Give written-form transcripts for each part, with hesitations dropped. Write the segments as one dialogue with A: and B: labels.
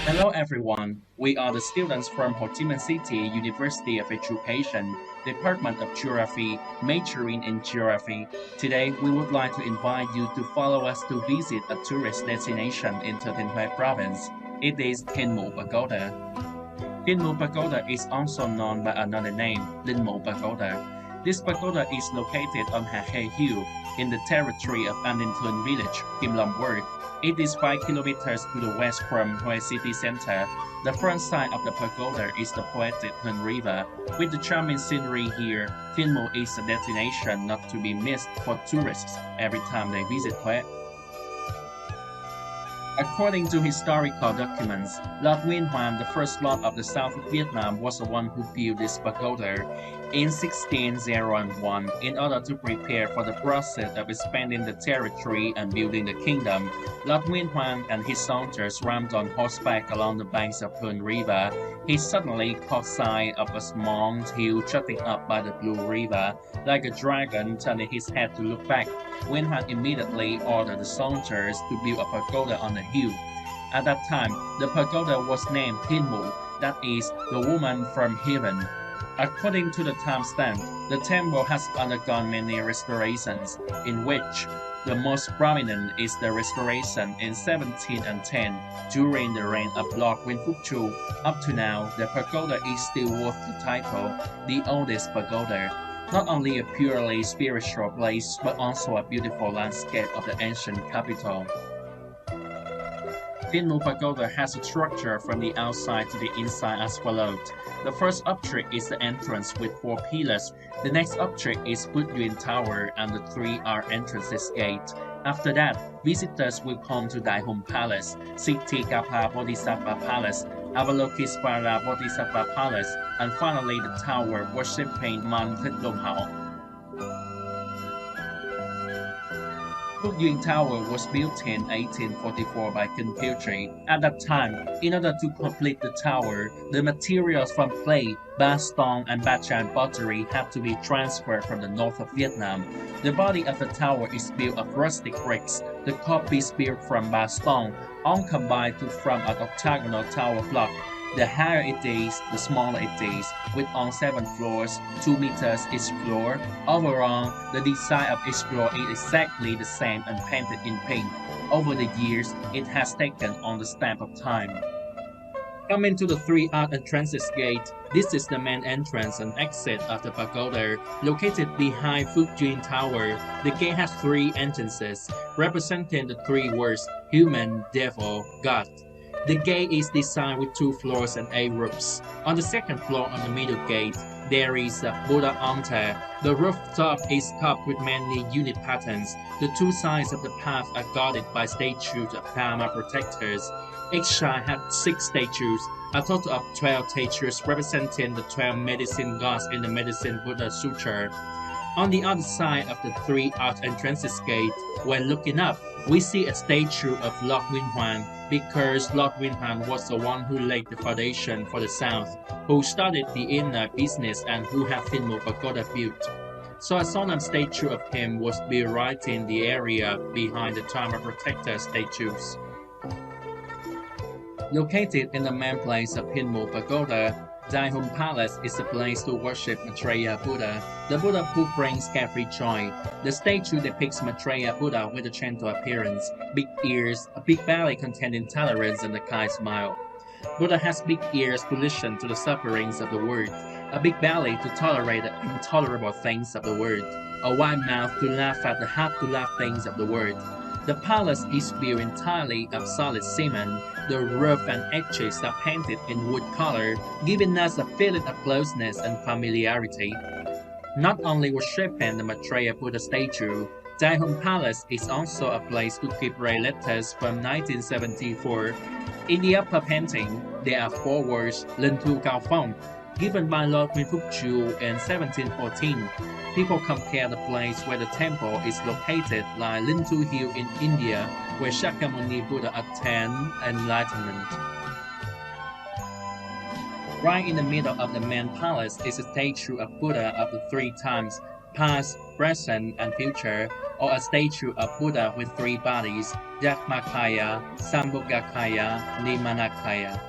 A: Hello everyone, we are the students from Ho Chi Minh City University of Education, Department of Geography, majoring in Geography. Today, we would like to invite you to follow us to visit a tourist destination in Thien province. It is Thien Pagoda. Thien Pagoda is also known by another name, Linh Pagoda. This pagoda is located on Ha Khe Hill in the territory of An Thun village, Kim Long Ward. It is 5 kilometers to the west from Hue city center. The front side of the pagoda is the poetic Hun River. With the charming scenery here, Thien is a destination not to be missed for tourists every time they visit Hue. According to historical documents, Lord Nguyen Huan, the first Lord of the south of Vietnam, was the one who built this pagoda in 1601 in order to prepare for the process of expanding the territory and building the kingdom. Lord Nguyen Huan and his soldiers rammed on horseback along the banks of Hun River. He suddenly caught sight of a small hill jutting up by the Blue River, like a dragon turning his head to look back. Nguyen Huan immediately ordered the soldiers to build a pagoda on the hill. At that time, the pagoda was named Thien Mu, that is, the woman from heaven. According to the timestamp, the temple has undergone many restorations, in which the most prominent is the restoration in 1710 during the reign of Lord Nguyen Phuc Chu. Up to now, the pagoda is still worth the title, the oldest pagoda. Not only a purely spiritual place, but also a beautiful landscape of the ancient capital. Dinh Pagoda has a structure from the outside to the inside as follows. The first object is the entrance with 4 pillars. The next object is Phut Duyên Tower and the 3 are entrances gate. After that, visitors will come to Dai Hung Palace, Siddhikapa Bodhisattva Palace, Avalokitesvara Bodhisattva Palace, and finally the tower worshipping Mount Thích Long Hảo. Phúc Duyên Tower was built in 1844 by King Piltry. At that time, in order to complete the tower, the materials from clay, bast stone, and Bachan pottery have to be transferred from the north of Vietnam. The body of the tower is built of rustic bricks. The top is built from bast stone, all combined to form an octagonal tower block. The higher it is, the smaller it is, with on 7 floors, 2 meters each floor. Overall, the design of each floor is exactly the same and painted in pink. Over the years, it has taken on the stamp of time. Coming to the 3 arch entrances gate, this is the main entrance and exit of the pagoda, located behind Phúc Duyên Tower. The gate has 3 entrances, representing the 3 words, human, devil, God. The gate is designed with 2 floors and 8 roofs. On the second floor on the middle gate, there is a Buddha altar. The rooftop is topped with many unique patterns. The 2 sides of the path are guarded by statues of Dharma protectors. Each side has 6 statues, a total of 12 statues representing the 12 medicine gods in the Medicine Buddha Sutra. On the other side of the 3 arch entrances gate, when looking up, we see a statue of Lord Nguyen Huan because Lord Nguyen Huan was the one who laid the foundation for the South, who started the inner business and who had Thien Pagoda built. So a solemn statue of him was built right in the area behind the Dharma protector statues. Located in the main place of Thien Pagoda, Dai Hung Palace is a place to worship Maitreya Buddha, the Buddha who brings carefree joy. The statue depicts Maitreya Buddha with a gentle appearance, big ears, a big belly containing tolerance, and a kind smile. Buddha has big ears to listen to the sufferings of the world, a big belly to tolerate the intolerable things of the world, a wide mouth to laugh at the hard-to-laugh things of the world. The palace is built entirely of solid cement. The roof and edges are painted in wood color, giving us a feeling of closeness and familiarity. Not only worshipping the Maitreya Buddha statue, Dai Hung Palace is also a place to keep ray letters from 1974. In the upper painting, there are 4 words Linh Thu Cao Phong, given by Lord Nguyen Phuc Chu in 1714. People compare the place where the temple is located like Linh Thu Hill in India, where Shakyamuni Buddha attained enlightenment. Right in the middle of the main palace is a statue of Buddha of the 3 times. past, present, and future, or a statue of Buddha with three bodies, Dharmakaya, Sambhogakaya, Nimanakaya.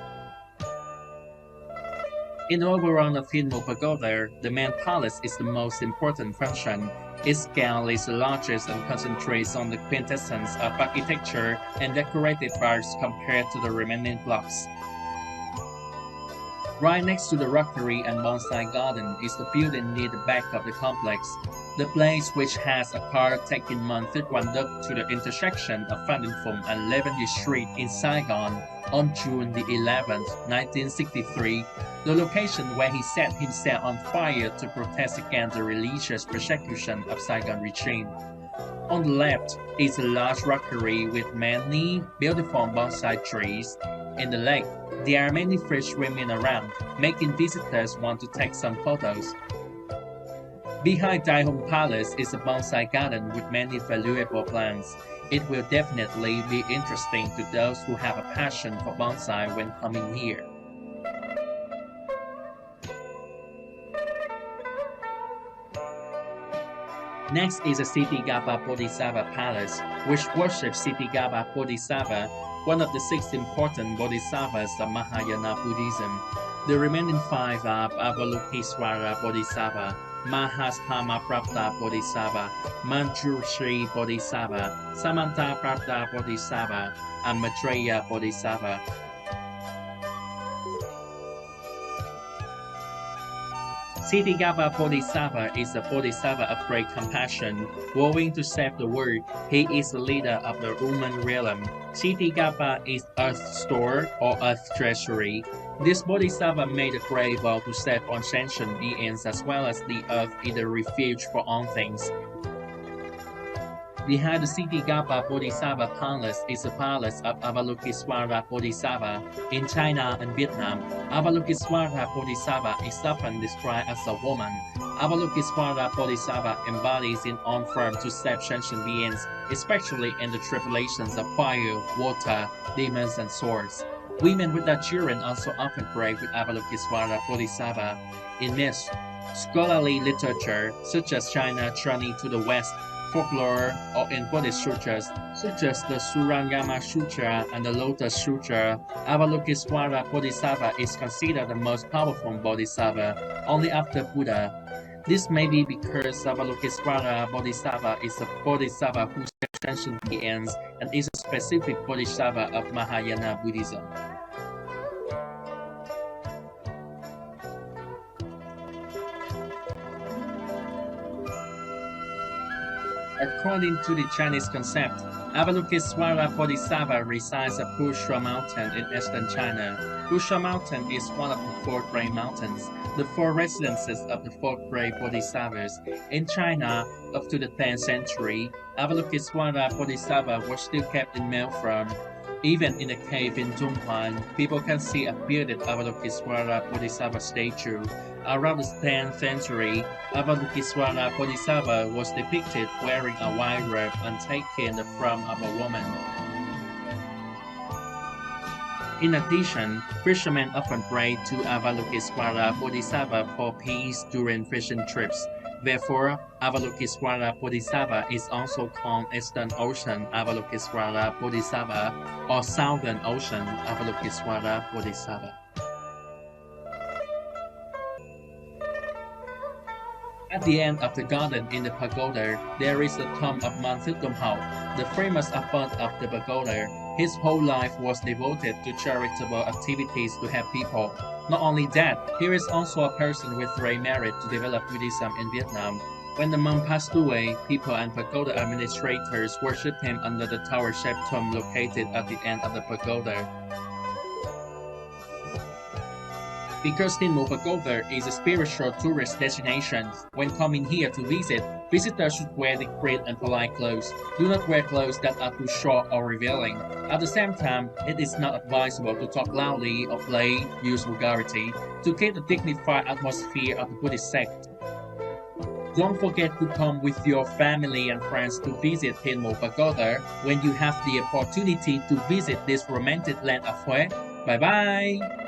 A: In the overall of Thin Pagoda, the main palace is the most important function. Its scale is the largest and concentrates on the quintessence of architecture and decorated parts compared to the remaining blocks. Right next to the rockery and bonsai garden is the building near the back of the complex, the place which has a car-taking Mont-Thibouanduc to the intersection of Phan Đình Phùng and Lavender Street in Saigon on June the 11th, 1963, the location where he set himself on fire to protest against the religious persecution of Saigon regime. On the left is a large rockery with many beautiful bonsai trees. In the lake, there are many fish swimming around, making visitors want to take some photos. Behind Daihong Palace is a bonsai garden with many valuable plants. It will definitely be interesting to those who have a passion for bonsai when coming here. Next is the Ksitigarbha Bodhisattva Palace, which worships Ksitigarbha Bodhisattva, one of the 6 important bodhisattvas of Mahayana Buddhism. The remaining 5 are Avalokitesvara Bodhisattva, Mahastamaprapta Bodhisattva, Manjushri Bodhisattva, Samantaprapta Bodhisattva, and Maitreya Bodhisattva. Ksitigarbha Bodhisattva is a bodhisattva of great compassion, vowing to save the world. He is the leader of the human realm. Ksitigarbha is Earth's store or Earth's treasury. This bodhisattva made a great vow to save all sentient beings as well as the earth is the refuge for all things. Behind the Ksitigarbha Bodhisattva Palace is the palace of Avalokitesvara Bodhisattva. In China and Vietnam, Avalokitesvara Bodhisattva is often described as a woman. Avalokitesvara Bodhisattva embodies in all form to save sentient beings, especially in the tribulations of fire, water, demons, and swords. Women with their children also often pray with Avalokitesvara Bodhisattva. In myths, scholarly literature, such as China journey to the west, folklore, or in Buddhist sutras, such as the Surangama Sutra and the Lotus Sutra, Avalokitesvara Bodhisattva is considered the most powerful bodhisattva, only after Buddha. This may be because Avalokitesvara Bodhisattva is a bodhisattva who saves sentient beings and is a specific bodhisattva of Mahayana Buddhism. According to the Chinese concept, Avalokitesvara Bodhisattva resides at Pushra Mountain in eastern China. Pushra Mountain is one of the 4 great mountains, the 4 residences of the 4 great bodhisattvas. In China, up to the 10th century, Avalokitesvara Bodhisattva was still kept in male form. Even in a cave in Zhonghuan, people can see a bearded Avalokitesvara Bodhisattva statue. Around the 10th century, Avalokitesvara Bodhisattva was depicted wearing a white robe and taking the form of a woman. In addition, fishermen often pray to Avalokitesvara Bodhisattva for peace during fishing trips. Therefore, Avalokitesvara Bodhisattva is also called Eastern Ocean Avalokitesvara Bodhisattva or Southern Ocean Avalokitesvara Bodhisattva. At the end of the garden in the pagoda, there is the tomb of Mont-Thibouanduc, the famous abbot of the pagoda. His whole life was devoted to charitable activities to help people. Not only that, he is also a person with great merit to develop Buddhism in Vietnam. When the monk passed away, people and pagoda administrators worshipped him under the tower-shaped tomb located at the end of the pagoda. Because Thin Pagoda is a spiritual tourist destination, when coming here to visit, visitors should wear discreet and polite clothes. Do not wear clothes that are too short or revealing. At the same time, it is not advisable to talk loudly or use vulgarity to keep the dignified atmosphere of the Buddhist sect. Don't forget to come with your family and friends to visit Thin Pagoda when you have the opportunity to visit this romantic land of Hue. Bye bye!